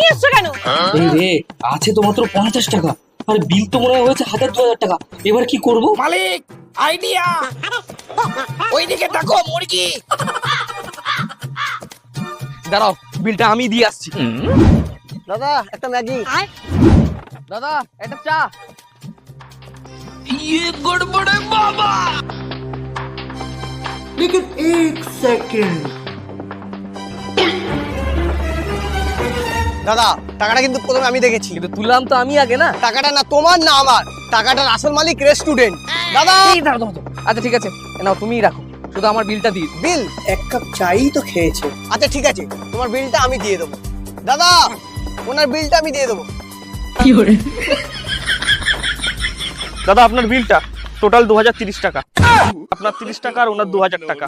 নিয়ে এসছো কেন? এই রে, আছে তো মাত্র 50 টাকা, আর বিল তো মনে হয় হয়েছে 1000-2000 টাকা। এবার কি করব? মালিক আইডিয়া, ওইদিকে দেখো মুরগি। দাঁড়াও, বিলটা আমি দিয়ে আসছি। দাদা একটা ম্যাগি। দাদা একটা চা। लेकिन एक सेकंड। দাদা টাকাটা কিন্তু প্রথমে আমি দেখেছি। কিন্তু তুললাম তো আমি আগে না। টাকাটা না তোমার না আমার, টাকাটার আসল মালিক রেস্টুরেন্ট। দাদা এই দাঁড়াও দাঁড়াও, আচ্ছা ঠিক আছে, নাও তুমিই রাখো, শুধু আমার বিলটা দিই। বিল एक कप चाय तो খেয়েছে। আচ্ছা ঠিক আছে, তোমার বিলটা আমি দিয়ে দেবো। দাদা ওনার বিলটা আমি দিয়ে দেবো। দাদা আপনার বিলটা টোটাল 2030 টাকা। আপনার 30 টাকা আর ওনার 2000 টাকা।